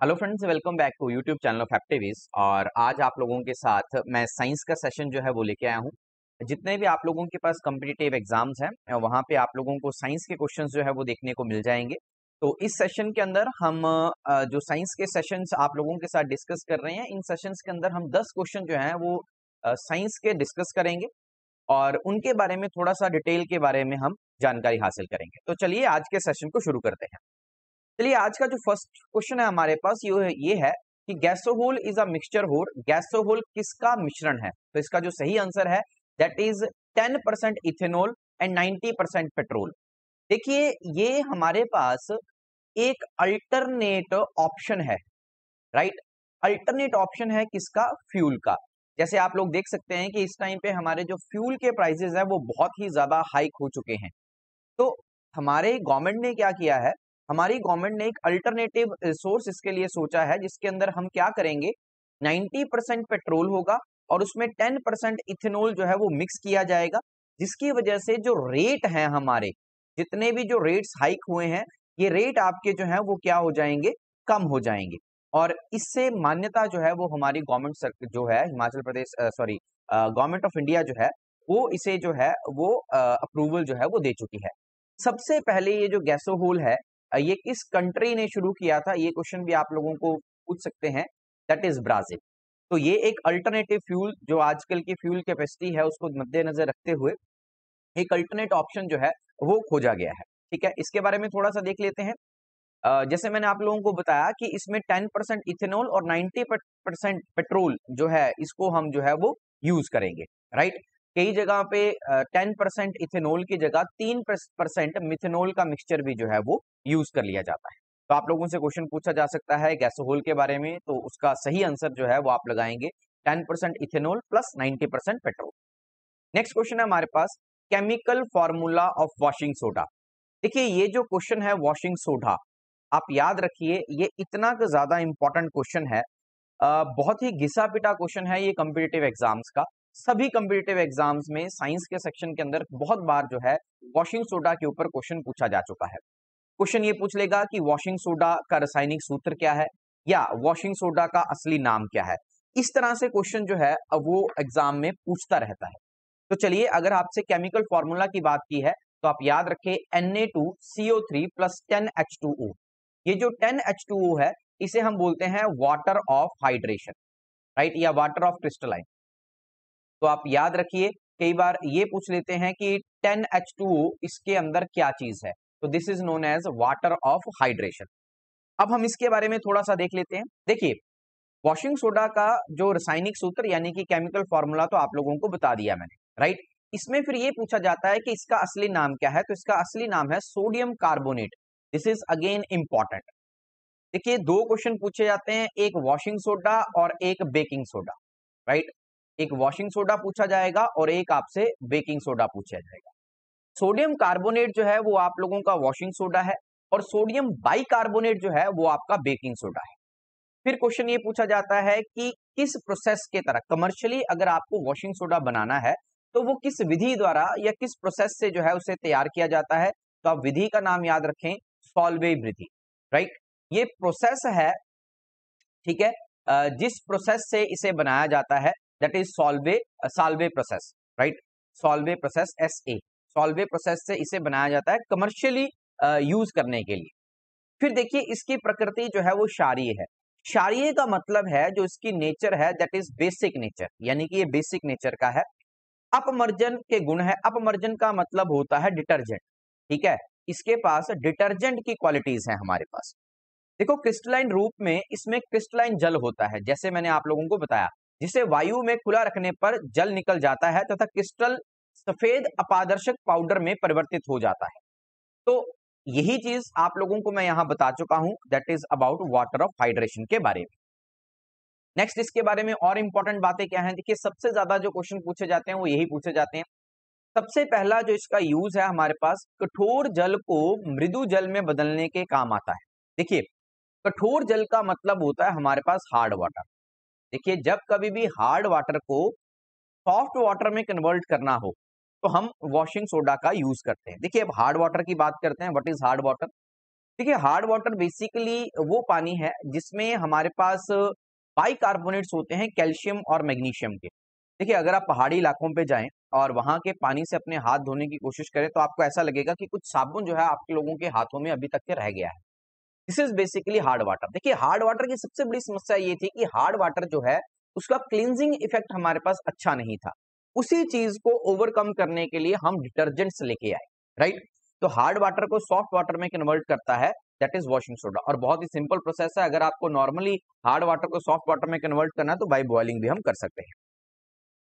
Hello friends, welcome back to YouTube channel of Activist. और आज आप लोगों के साथ मैं साइंस का सेशन जो है वो लेके आया हूँ। जितने भी आप लोगों के पास कॉम्पिटिटिव एग्जाम्स हैं वहाँ पे आप लोगों को साइंस के क्वेश्चंस जो है वो देखने को मिल जाएंगे। तो इस सेशन के अंदर हम जो साइंस के सेशंस आप लोगों के साथ डिस्कस कर रहे हैं, इन सेशंस के अंदर हम 10 क्वेश्चन जो हैं वो साइंस के डिस्कस करेंगे और उनके बारे में थोड़ा सा डिटेल के बारे में हम जानकारी हासिल करेंगे। तो चलिए आज के सेशन को शुरू करते हैं। चलिए आज का जो फर्स्ट क्वेश्चन है हमारे पास ये है कि gasohol is a mixture whole. Gasohol किसका मिश्रण है? तो इसका जो सही आंसर है that is 10% ethanol and 90% petrol. देखिए ये हमारे पास एक अल्टरनेट ऑप्शन है, राइट। अल्टरनेट ऑप्शन है किसका? फ्यूल का। जैसे आप लोग देख सकते हैं कि इस टाइम पे हमारे जो फ्यूल के प्राइसेस है वो बहुत ही ज्यादा हाइक हो चुके हैं। तो हमारे गवर्नमेंट ने क्या किया है, हमारी गवर्नमेंट ने एक अल्टरनेटिव सोर्स इसके लिए सोचा है जिसके अंदर हम क्या करेंगे, 90% पेट्रोल होगा और उसमें 10% इथेनॉल जो है वो मिक्स किया जाएगा, जिसकी वजह से जो रेट हैं हमारे, जितने भी जो रेट्स हाइक हुए हैं, ये रेट आपके जो है वो क्या हो जाएंगे, कम हो जाएंगे। और इससे मान्यता जो है वो हमारी गवर्नमेंट जो है Himachal Pradesh sorry government of India जो है वो इसे जो है वो अप्रूवल जो है वो दे चुकी है। सबसे पहले ये जो गैसोहोल है ये किस कंट्री ने शुरू किया था, ये क्वेश्चन भी आप लोगों को पूछ सकते हैं। That is Brazil. तो ये एक अल्टरनेटिव फ्यूल जो आजकल की फ्यूल कैपेसिटी है उसको मद्देनजर रखते हुए एक अल्टरनेट ऑप्शन जो है वो खोजा गया है। ठीक है, इसके बारे में थोड़ा सा देख लेते हैं। जैसे मैंने आप लोगों को बताया कि इसमें 10% इथेनॉल और 90% पेट्रोल जो है इसको हम जो है वो यूज करेंगे, राइट। कई जगह पे 10% इथेनॉल की जगह 3% मिथेनॉल का मिक्सचर भी जो है वो यूज कर लिया जाता है। तो आप लोगों से क्वेश्चन पूछा जा सकता है गैसोहोल के बारे में, तो उसका सही आंसर जो है वो आप लगाएंगे 10% ethanol plus 90% petrol. Next question है हमारे पास, chemical formula of washing soda. देखिए ये जो क्वेश्चन है वॉशिंग सोडा, आप याद रखिए ये इतना ज्यादा इंपॉर्टेंट क्वेश्चन है। बहुत ही घिसा पिटा क्वेश्चन है ये कॉम्पिटिटिव एग्जाम्स का। सभी कॉम्पिटिटिव एग्जाम्स में साइंस के सेक्शन के अंदर बहुत बार जो है वॉशिंग सोडा के ऊपर क्वेश्चन पूछा जा चुका है। क्वेश्चन ये पूछ लेगा कि वॉशिंग सोडा का रासायनिक सूत्र क्या है या वॉशिंग सोडा का असली नाम क्या है। इस तरह से क्वेश्चन जो है अब वो एग्जाम में पूछता रहता है। तो चलिए अगर आपसे केमिकल फॉर्मूला की बात की है तो आप याद रखें Na2CO3 प्लस 10H2O। ये जो 10H2O है इसे हम बोलते हैं वाटर ऑफ हाइड्रेशन, राइट, या वाटर ऑफ क्रिस्टलाइन। तो आप याद रखिए कई बार ये पूछ लेते हैं कि 10H2O इसके अंदर क्या चीज है, तो this is known as water of hydration. अब हम इसके बारे में थोड़ा सा देख लेते हैं। देखिए वॉशिंग सोडा का जो रासायनिक सूत्र यानी कि केमिकल फॉर्मूला तो आप लोगों को बता दिया मैंने, राइट। इसमें फिर ये पूछा जाता है कि इसका असली नाम क्या है, तो इसका असली नाम है sodium carbonate. This is again important. देखिए दो क्वेश्चन पूछे जाते हैं, एक वॉशिंग सोडा और एक बेकिंग सोडा, राइट। एक वॉशिंग सोडा पूछा जाएगा और एक आपसे बेकिंग सोडा पूछा जाएगा। सोडियम कार्बोनेट जो है वो आप लोगों का वॉशिंग सोडा है और सोडियम बाइकार्बोनेट जो है वो आपका बेकिंग सोडा है। फिर क्वेश्चन ये पूछा जाता है कि किस प्रोसेस के तरह कमर्शियली अगर आपको वॉशिंग सोडा बनाना है तो वो किस विधि द्वारा या किस प्रोसेस से जो है उसे तैयार किया जाता है। तो आप विधि का नाम याद रखें, सॉल्वे विधि, राइट। ये प्रोसेस है, ठीक है। जिस प्रोसेस से इसे बनाया जाता है that is Solvay Solvay process, right. Solvay process SA, Solvay process से इसे बनाया जाता है कमर्शियली यूज करने के लिए। फिर देखिए इसकी प्रकृति जो है वो क्षारीय है। क्षारीय का मतलब है जो इसकी नेचर है दैट इज बेसिक नेचर, यानी कि ये बेसिक नेचर का है। अपमर्जन के गुण है, अपमर्जन का मतलब होता है डिटर्जेंट, ठीक है। इसके पास डिटर्जेंट की क्वालिटीज है हमारे पास। देखो क्रिस्टलाइन रूप में इसमें क्रिस्टलाइन जल होता है, जैसे मैंने आप लोगों को बताया, जिसे वायु में खुला रखने पर जल निकल जाता है तथा क्रिस्टल सफेद अपारदर्शक पाउडर में परिवर्तित हो जाता है। तो यही चीज आप लोगों को मैं यहां बता चुका हूं, that is about water of hydration के बारे में। नेक्स्ट इसके बारे में और इंपॉर्टेंट बातें क्या हैं, देखिए सबसे ज्यादा जो क्वेश्चन पूछे जाते हैं वो यही पूछे जाते हैं। सबसे पहला जो इसका यूज है हमारे पास, कठोर जल को मृदु जल में बदलने के काम आता है। देखिए कठोर जल का मतलब होता है हमारे पास हार्ड वाटर। देखिए जब कभी भी हार्ड वाटर को सॉफ्ट वाटर में कन्वर्ट करना हो तो हम वॉशिंग सोडा का यूज करते हैं। देखिए अब हार्ड वाटर की बात करते हैं, व्हाट इज हार्ड वाटर। देखिए हार्ड वाटर बेसिकली वो पानी है जिसमें हमारे पास बाइकार्बोनेट्स होते हैं कैल्शियम और मैग्नीशियम के। देखिए अगर आप पहाड़ी इलाकों पे जाएं और वहां के पानी से अपने हाथ धोने की कोशिश करें तो आपको ऐसा लगेगा कि कुछ साबुन जो है आपके लोगों के हाथों में अभी तक के रह गया है। This is basically hard water. देखिए हार्ड वाटर की सबसे बड़ी समस्या ये थी कि हार्ड वाटर जो है उसका क्लींजिंग इफेक्ट हमारे पास अच्छा नहीं था। उसी चीज को ओवरकम करने के लिए हम डिटर्जेंट्स लेके आए, राइट। तो हार्ड वाटर को सॉफ्ट वाटर में कन्वर्ट करता है दैट इज वॉशिंग सोडा, और बहुत ही सिंपल प्रोसेस है। अगर आपको नॉर्मली हार्ड वाटर को सॉफ्ट वाटर में कन्वर्ट करना है तो बाय बॉइलिंग भी हम कर सकते हैं।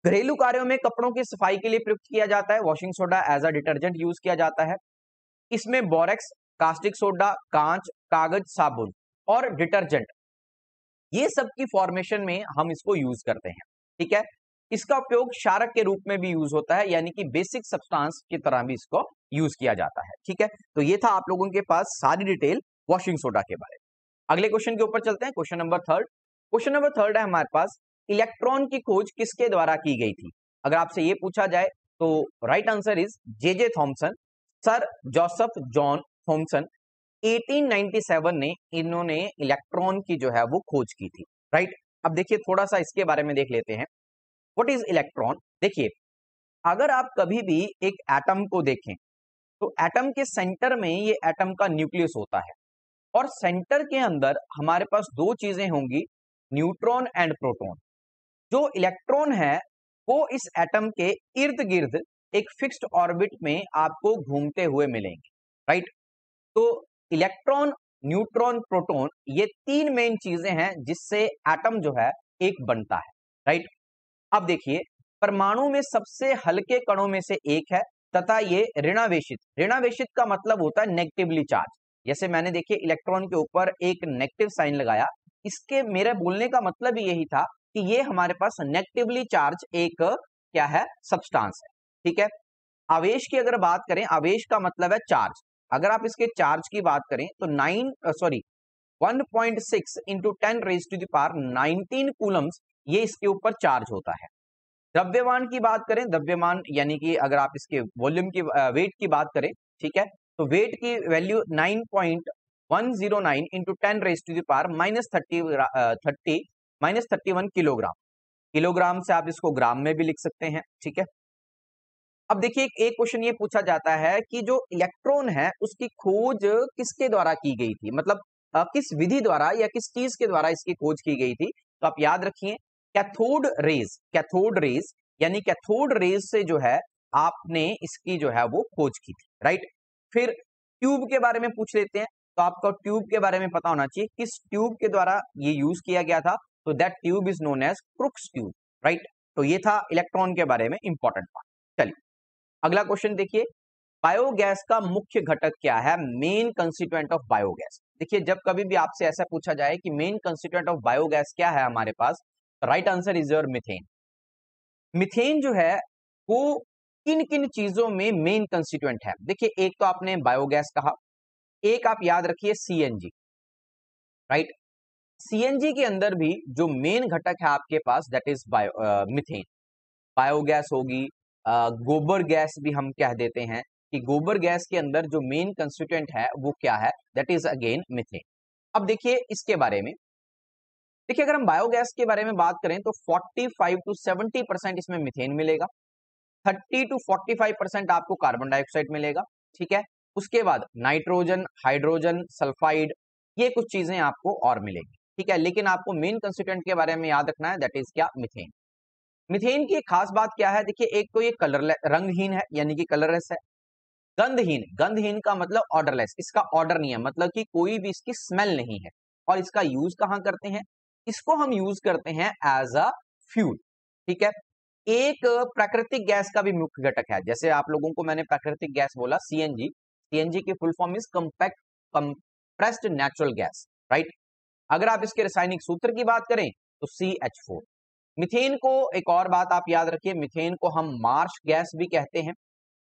घरेलू कार्यों में कपड़ों की सफाई के लिए प्रयुक्त किया जाता है washing soda, as a detergent use किया जाता है। इसमें बोरेक्स, कास्टिक सोडा, कांच, कागज, साबुन और डिटर्जेंट, ये सब की फॉर्मेशन में हम इसको यूज करते हैं, ठीक है। इसका उपयोग क्षारक के रूप में भी यूज होता है, यानी कि बेसिक सब्सटेंस की तरह भी इसको यूज किया जाता है, ठीक है। तो ये था आप लोगों के पास सारी डिटेल वॉशिंग सोडा के बारे में। अगले क्वेश्चन के ऊपर चलते हैं, question number third. Question number third है हमारे पास, इलेक्ट्रॉन की खोज किसके द्वारा की गई थी। अगर आपसे ये पूछा जाए तो right answer is J Thomson, sir Joseph John Thomson. 1897 ने इन्होंने इलेक्ट्रॉन की जो है वो खोज की थी, राइट। अब देखिए थोड़ा सा इसके बारे में देख लेते हैं, व्हाट इज इलेक्ट्रॉन। देखिए अगर आप कभी भी एक एटम को देखें तो एटम के सेंटर में ये एटम का न्यूक्लियस होता है, और सेंटर के अंदर हमारे पास दो चीजें होंगी, न्यूट्रॉन एंड प्रोटॉन। जो इलेक्ट्रॉन है वो इस एटम के इर्द गिर्द एक फिक्स्ड ऑर्बिट में आपको घूमते हुए मिलेंगे, राइट। तो इलेक्ट्रॉन, न्यूट्रॉन, प्रोटॉन, ये तीन मेन चीजें हैं जिससे एटम जो है एक बनता है, राइट। अब देखिए परमाणु में सबसे हल्के कणों में से एक है तथा ये ऋणावेशित, ऋणावेशित का मतलब होता है नेगेटिवली चार्ज। जैसे मैंने देखिए इलेक्ट्रॉन के ऊपर एक नेगेटिव साइन लगाया, इसके मेरे बोलने का मतलब ही यही था कि ये हमारे पास नेगेटिवली चार्ज एक क्या है, सब्सटेंस है, ठीक है। आवेश की अगर बात करें, आवेश का मतलब है चार्ज। अगर आप इसके चार्ज की बात करें तो 1.6 इंटू 10⁻⁹ कूलम्स ये इसके ऊपर चार्ज होता है। द्रव्यमान की बात करें, द्रव्यमान यानी कि अगर आप इसके वॉल्यूम की वेट की बात करें, ठीक है, तो वेट की वैल्यू 9.109 इंटू 10⁻31 किलोग्राम। किलोग्राम से आप इसको ग्राम में भी लिख सकते हैं, ठीक है। अब देखिए एक क्वेश्चन ये पूछा जाता है कि जो इलेक्ट्रॉन है उसकी खोज किसके द्वारा की गई थी, मतलब किस विधि द्वारा या किस चीज के द्वारा इसकी खोज की गई थी। तो आप याद रखिए कैथोड रेज, कैथोड रेज यानी कैथोड रेज से जो है आपने इसकी जो है वो खोज की थी, राइट। फिर ट्यूब के बारे में पूछ लेते हैं, तो आपको ट्यूब के बारे में पता होना चाहिए किस ट्यूब के द्वारा ये यूज किया गया था। तो that tube is known as Crookes tube, right. तो ये था इलेक्ट्रॉन के बारे में इंपॉर्टेंट पार्ट। चलिए अगला क्वेश्चन देखिए, बायोगैस का मुख्य घटक क्या है, मेन कंस्टिट्यूएंट ऑफ बायोगैस। देखिए जब कभी भी आपसे ऐसा पूछा जाए कि मेन कंस्टिट्यूएंट ऑफ बायोगैस क्या है हमारे पास, right answer is your methane. Methane जो है वो किन किन चीजों में मेन कंस्टिट्यूएंट है। देखिए एक तो आपने बायोगैस कहा, एक आप याद रखिए सीएनजी, राइट। सीएनजी के अंदर भी जो मेन घटक है आपके पास दैट इज मीथेन। बायोगैस होगी, गोबर गैस भी हम कह देते हैं कि गोबर गैस के अंदर जो मेन कंस्टिट्यूएंट है वो क्या है, दैट इज अगेन मीथेन। अब देखिए इसके बारे में, देखिए अगर हम बायोगैस के बारे में बात करें तो 45 to 70% इसमें मीथेन मिलेगा, 30 to 45% आपको कार्बन डाइऑक्साइड मिलेगा, ठीक है। उसके बाद नाइट्रोजन, हाइड्रोजन, सल्फाइड, ये कुछ चीजें आपको और मिलेगी, ठीक है। लेकिन आपको मेन कंस्टिट्यूएंट के बारे में याद रखना है, दैट इज क्या, मीथेन। मीथेन की एक खास बात क्या है, देखिए एक तो ये कलर रंगहीन है यानी कि कलरलेस है। गंधहीन, गंधहीन का मतलब ऑर्डरलेस, इसका ऑर्डर नहीं है, मतलब कि कोई भी इसकी स्मेल नहीं है। और इसका यूज कहां करते हैं, इसको हम यूज करते हैं एज अ फ्यूल, ठीक है। एक प्राकृतिक गैस का भी मुख्य घटक है, जैसे आप लोगों को मैंने प्राकृतिक गैस बोला सीएनजी, सीएनजी की full form is compact compressed natural gas, right. अगर आप इसके रासायनिक सूत्र की बात करें तो CH4। मीथेन को एक और बात आप याद रखिए, मीथेन को हम मार्श गैस भी कहते हैं,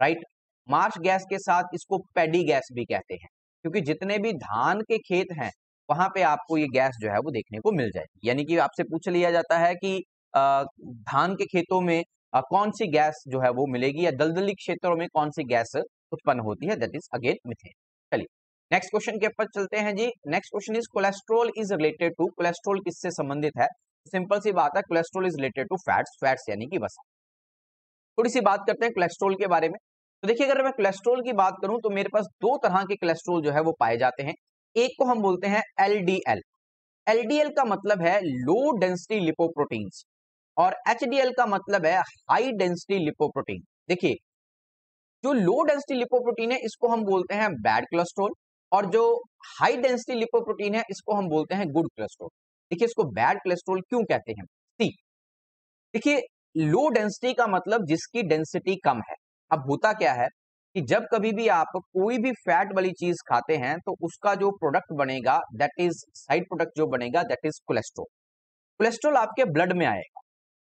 राइट। मार्श गैस के साथ इसको पैडी गैस भी कहते हैं, क्योंकि जितने भी धान के खेत हैं वहां पे आपको ये गैस जो है वो देखने को मिल जाएगी। यानी कि आपसे पूछ लिया जाता है कि धान के खेतों में कौन सी गैस जो है वो मिलेगी, या दलदली क्षेत्रों में कौन सी गैस उत्पन्न होती है, दैट इज अगेन मीथेन। चलिए नेक्स्ट क्वेश्चन के ऊपर चलते हैं जी। Next question is cholesterol is related to, cholesterol किससे संबंधित है? सिंपल सी बात है, cholesterol is related to fats, fats यानी कि वसा। थोड़ी सी बात करते हैं कोलेस्ट्रॉल के बारे में। तो देखिए, अगर मैं कोलेस्ट्रॉल की बात करूं तो मेरे पास दो तरह के कोलेस्ट्रॉल जो है वो पाए जाते हैं। एक को हम बोलते हैं एलडीएल। एलडीएल का मतलब है लो डेंसिटी लिपोप्रोटीन्स, और एचडीएल का मतलब है हाई डेंसिटी लिपोप्रोटीन। देखिए, जो लो डेंसिटी लिपोप्रोटीन है इसको हम बोलते हैं बैड कोलेस्ट्रॉल, और जो हाई डेंसिटी लिपोप्रोटीन है इसको हम बोलते हैं गुड कोलेस्ट्रॉल। देखिए, इसको बैड कोलेस्ट्रॉल क्यों कहते हैं? सी, देखिए, लो डेंसिटी का मतलब जिसकी डेंसिटी कम है। अब होता क्या है कि जब कभी भी आप कोई भी फैट वाली चीज खाते हैं तो उसका जो प्रोडक्ट बनेगा, दैट इज साइड प्रोडक्ट जो बनेगा, दैट इज कोलेस्ट्रॉल। कोलेस्ट्रॉल आपके ब्लड में आएगा।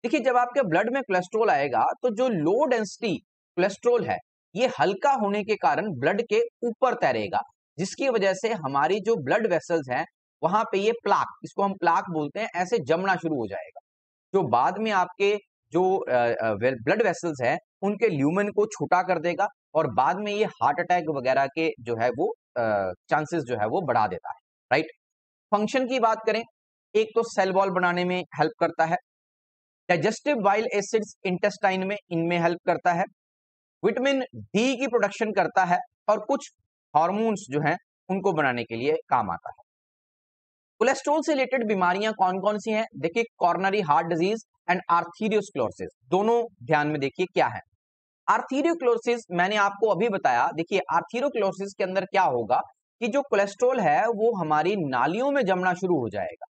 देखिए, जब आपके ब्लड में कोलेस्ट्रॉल आएगा तो जो लो डेंसिटी कोलेस्ट्रॉल है ये हल्का होने के कारण ब्लड के ऊपर तैरेगा, जिसकी वजह से हमारी जो ब्लड वेसल्स हैं वहां पे ये प्लाक, इसको हम प्लाक बोलते हैं, ऐसे जमना शुरू हो जाएगा, जो बाद में आपके जो ब्लड वेसल्स हैं उनके ल्यूमेन को छोटा कर देगा, और बाद में ये हार्ट अटैक वगैरह के जो है वो चांसेस जो है वो बढ़ा देता है, राइट। फंक्शन की बात करें, एक तो सेल वॉल बनाने में हेल्प करता है, डाइजेस्टिव बाइल एसिड्स इंटेस्टाइन में इनमें हेल्प करता है, विटामिन डी की प्रोडक्शन करता है, और कुछ हार्मोन्स जो हैं उनको बनाने के लिए काम आता है। कोलेस्ट्रॉल से रिलेटेड बीमारियां कौन कौन सी हैं? देखिए, कॉर्नरी हार्ट डिजीज एंड आर्थीरियोस्क्लेरोसिस, दोनों ध्यान में देखिए क्या है। आर्थीरियोस्क्लेरोसिस मैंने आपको अभी बताया। देखिए, आर्थीरियोस्क्लेरोसिस के अंदर क्या होगा कि जो कोलेस्ट्रॉल है वो हमारी नालियों में जमना शुरू हो जाएगा।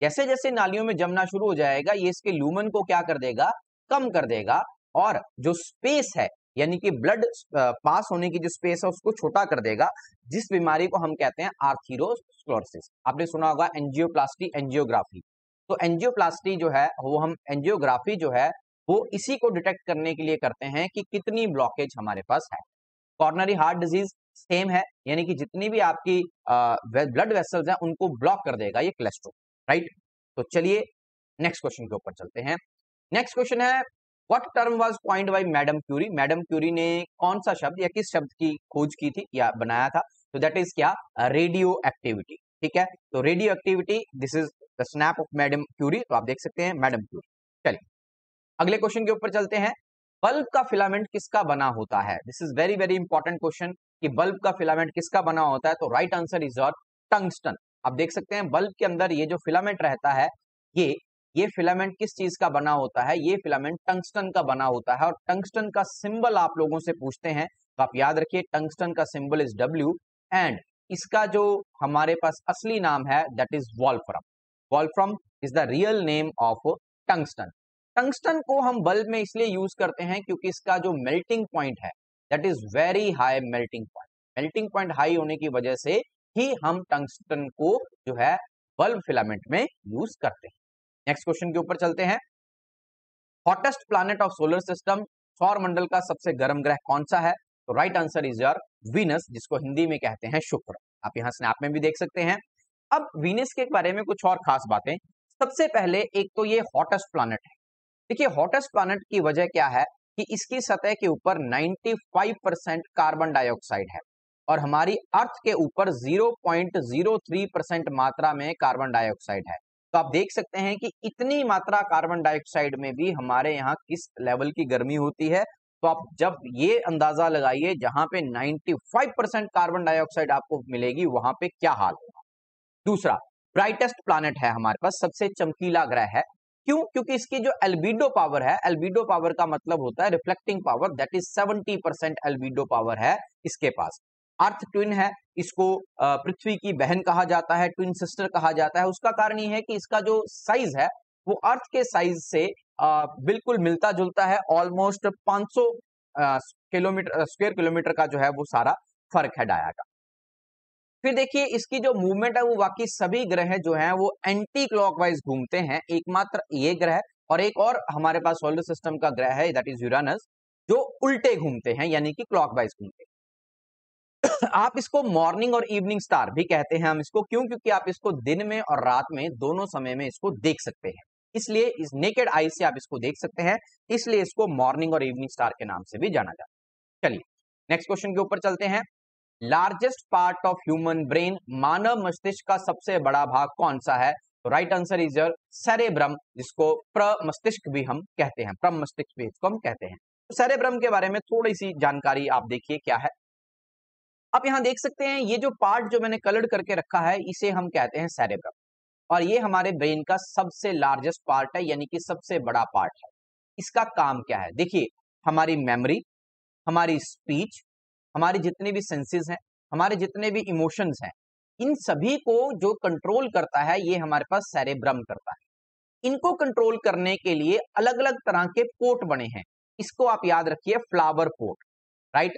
जैसे जैसे नालियों में जमना शुरू हो जाएगा, ये इसके ल्यूमन को क्या कर देगा? कम कर देगा, और जो स्पेस है यानी कि ब्लड पास होने की जो स्पेस है उसको छोटा कर देगा, जिस बीमारी को हम कहते हैं आर्थीरोस्क्लेरोसिस। आपने सुना होगा एंजियोप्लास्टी, एंजियोग्राफी। तो एंजियोप्लास्टी जो है वो हम एंजियोग्राफी जो है वो इसी को डिटेक्ट करने के लिए करते हैं कि कितनी ब्लॉकेज हमारे पास है। कॉर्नरी हार्ट डिजीज सेम है, यानी कि जितनी भी आपकी ब्लड वेसल्स हैं उनको ब्लॉक कर देगा ये कोलेस्ट्रॉल, राइट। तो चलिए नेक्स्ट क्वेश्चन के ऊपर चलते हैं। नेक्स्ट क्वेश्चन है, what term was coined by madam Curie? Madam Curie ने कौन सा शब्द या किस शब्द की खोज की थी या बनाया था? तो दैट इज क्या? Radioactivity. ठीक है, तो radioactivity, this is the snap of madam Curie. तो आप देख सकते हैं मैडम क्यूरी। चलिए अगले क्वेश्चन के ऊपर चलते हैं। बल्ब का फिलामेंट किसका बना होता है? This is very very important question कि बल्ब का फिलामेंट किसका बना होता है। तो right answer is your tungsten. आप देख सकते हैं बल्ब के अंदर ये जो फिलामेंट रहता है, ये फिलामेंट किस चीज का बना होता है? ये फिलामेंट टंगस्टन का बना होता है, और टंगस्टन का सिंबल आप लोगों से पूछते हैं तो आप याद रखिए टंगस्टन का सिंबल इज डब्ल्यू, एंड इसका जो हमारे पास असली नाम है that is wolfram. Wolfram is the real name of tungsten. Tungsten को हम बल्ब में इसलिए यूज करते हैं क्योंकि इसका जो मेल्टिंग पॉइंट है that is very high melting point. Melting point high होने की वजह से ही हम टंगस्टन को जो है बल्ब फिलामेंट में यूज करते हैं। नेक्स्ट क्वेश्चन के ऊपर चलते हैं। Hottest planet of solar system, सौर मंडल का सबसे गर्म ग्रह कौन सा है? तो right answer is your Venus, जिसको हिंदी में कहते हैं शुक्र। आप यहां स्नैप में भी देख सकते हैं। अब वीनस के बारे में कुछ और खास बातें। सबसे पहले एक तो ये हॉटेस्ट प्लैनेट है। देखिए, हॉटेस्ट प्लैनेट की वजह क्या है कि इसकी सतह के ऊपर 95% कार्बन डाइऑक्साइड है, और हमारी अर्थ के ऊपर 0.03% मात्रा में कार्बन डाइऑक्साइड है। तो आप देख सकते हैं कि इतनी मात्रा कार्बन डाइऑक्साइड में भी हमारे यहाँ किस लेवल की गर्मी होती है। तो आप जब ये अंदाजा लगाइए, जहां पे 95% कार्बन डाइऑक्साइड आपको मिलेगी वहां पे क्या हाल होगा। दूसरा, ब्राइटेस्ट प्लैनेट है हमारे पास, सबसे चमकीला ग्रह है। क्यों? क्योंकि इसकी जो एल्बिडो पावर है, एल्बिडो पावर का मतलब होता है reflecting power, that is 70% albedo power है इसके पास। अर्थ ट्विन है, इसको पृथ्वी की बहन कहा जाता है, ट्विन सिस्टर कहा जाता है। उसका कारण ये है कि इसका जो साइज है वो अर्थ के साइज से बिल्कुल मिलता जुलता है। ऑलमोस्ट 500 किलोमीटर स्क्वायर किलोमीटर का जो है वो सारा फर्क है डाया का। फिर देखिए, इसकी जो मूवमेंट है वो बाकी सभी ग्रह जो हैं वो एंटी क्लॉकवाइज घूमते हैं। एकमात्र ये ग्रह और एक और हमारे पास सोलर सिस्टम का ग्रह है दैट इज यूरेनस, जो उल्टे घूमते हैं यानी कि क्लॉकवाइज घूमते हैं। आप इसको मॉर्निंग और इवनिंग स्टार भी कहते हैं हम इसको। क्यों? क्योंकि आप इसको दिन में और रात में दोनों समय में इसको देख सकते हैं, इसलिए इस नेकेड आई से आप इसको देख सकते हैं, इसलिए इसको मॉर्निंग और इवनिंग स्टार के नाम से भी जाना जाता है। चलिए नेक्स्ट क्वेश्चन के ऊपर चलते हैं। Largest part of human brain, मानव मस्तिष्क का सबसे बड़ा भाग कौन सा है? तो right answer is your cerebrum, जिसको प्रमस्तिष्क भी हम कहते हैं, प्रमस्तिष्क भी इसको हम कहते हैं। तो सेरेब्रम के बारे में थोड़ी सी जानकारी आप देखिए क्या है। आप यहां देख सकते हैं ये जो पार्ट जो मैंने कलर्ड करके रखा है इसे हम कहते हैं सेरेब्रम, और ये हमारे ब्रेन का सबसे लार्जेस्ट पार्ट है, यानी कि सबसे बड़ा पार्ट है। इसका काम क्या है? देखिए, हमारी मेमोरी, हमारी स्पीच, हमारे जितने भी सेंसेस हैं, हमारे जितने भी इमोशंस हैं, इन सभी को जो कंट्रोल करता है ये हमारे पास सेरेब्रम करता है। इनको कंट्रोल करने के लिए अलग अलग तरह के पोर्ट बने हैं। इसको आप याद रखिए, flower pot, right.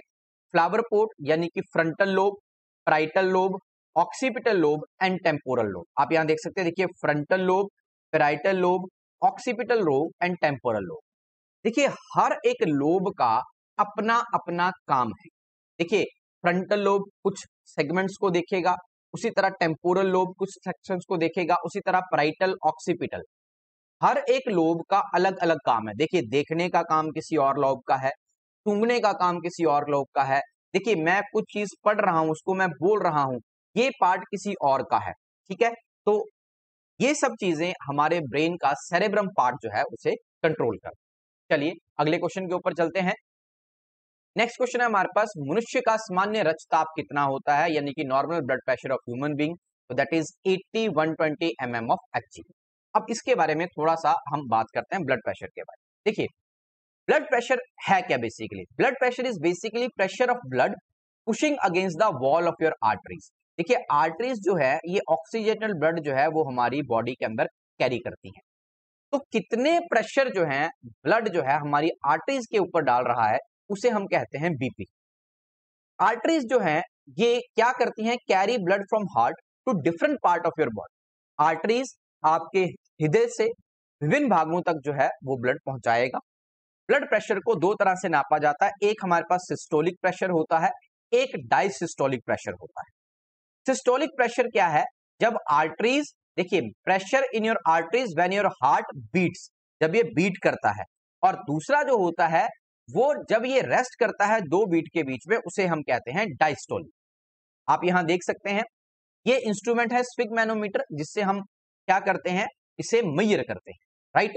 Flower pot यानी कि frontal lobe, parietal lobe, occipital lobe and temporal lobe. आप यहां देख सकते हैं, देखिए frontal lobe, parietal lobe, occipital lobe and temporal lobe. देखिए हर एक लोब का अपना अपना काम है। देखिए फ्रंटल लोब कुछ सेगमेंट्स को देखेगा, उसी तरह टेम्पोरल लोब कुछ सेक्शंस को देखेगा, उसी तरह पैराइटल, ऑक्सीपिटल, हर एक लोब का अलग अलग काम है। देखिए देखने का काम किसी और लोब का है, सूंघने का काम किसी और लोब का है। देखिए मैं कुछ चीज पढ़ रहा हूं, उसको मैं बोल रहा हूं, ये पार्ट किसी और का है, ठीक है। तो ये सब चीजें हमारे ब्रेन का सेरेब्रम पार्ट जो है उसे कंट्रोल करता है। चलिए अगले क्वेश्चन के ऊपर चलते हैं। नेक्स्ट क्वेश्चन है हमारे पास, मनुष्य का सामान्य रक्तचाप कितना होता है, यानी कि normal blood pressure of human being, तो that is 80/120 mm of Hg। अब इसके बारे में थोड़ा सा हम बात करते हैं ब्लड प्रेशर के बारे में। देखिए ब्लड प्रेशर है क्या basically? Blood pressure is basically pressure of blood pushing against the wall of your arteries. देखिए आर्टरीज जो है ये ऑक्सीजनेटेड ब्लड जो है वो हमारी बॉडी के अंदर कैरी करती है। तो कितने प्रेशर जो है ब्लड जो है हमारी आर्टरीज के ऊपर डाल रहा है उसे हम कहते हैं बीपी। आर्टरीज जो है ये क्या करती हैं? Carry blood from heart to different part of your body. Arteries आपके हृदय से विभिन्न भागों तक जो है वो ब्लड पहुंचाएगा। ब्लड प्रेशर को दो तरह से नापा जाता है, एक हमारे पास सिस्टोलिक प्रेशर होता है, एक डायसिस्टोलिक प्रेशर होता है। सिस्टोलिक प्रेशर क्या है? जब आर्टरीज, देखिए pressure in your arteries when your heart beats, जब ये बीट करता है, और दूसरा जो होता है वो जब ये रेस्ट करता है दो बीट के बीच में, उसे हम कहते हैं डायस्टोलिक। आप यहां देख सकते हैं ये इंस्ट्रूमेंट है स्फिग्मेनोमीटर, जिससे हम क्या करते हैं? इसे मेजर करते हैं, राइट।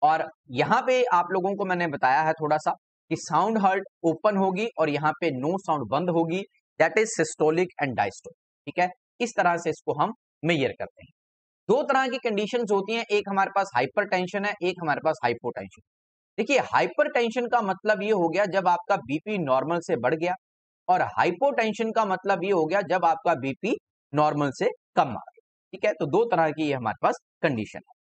और यहां पे आप लोगों को मैंने बताया है थोड़ा सा कि साउंड हर्ट ओपन होगी और यहाँ पे नो साउंड बंद होगी, that is systolic and diastolic, ठीक है। इस तरह से इसको हम मेजर करते हैं। दो तरह की कंडीशंस होती हैं, एक हमारे पास हाइपरटेंशन है, एक हमारे पास हाइपोटेंशन। देखिए हाइपरटेंशन का मतलब ये हो गया जब आपका बीपी नॉर्मल से बढ़ गया, और हाइपोटेंशन का मतलब ये हो गया जब आपका बीपी नॉर्मल से कम आ गया, ठीक है। तो दो तरह की ये हमारे पास कंडीशन है।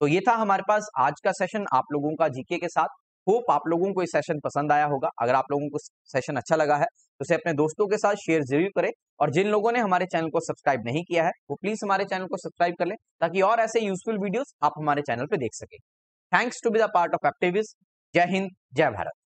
तो ये था हमारे पास आज का सेशन आप लोगों का जीके के साथ। होप आप लोगों को ये सेशन पसंद आया होगा। अगर आप लोगों को सेशन अच्छा लगा है तो उसे अपने दोस्तों के साथ शेयर जरूर करें, और जिन लोगों ने हमारे चैनल को सब्सक्राइब नहीं किया है वो प्लीज हमारे चैनल को सब्सक्राइब कर लें, ताकि और ऐसे यूजफुल वीडियोस आप हमारे चैनल पे देख सकें। Thanks to be the part of Activist. जय हिंद, जय भारत।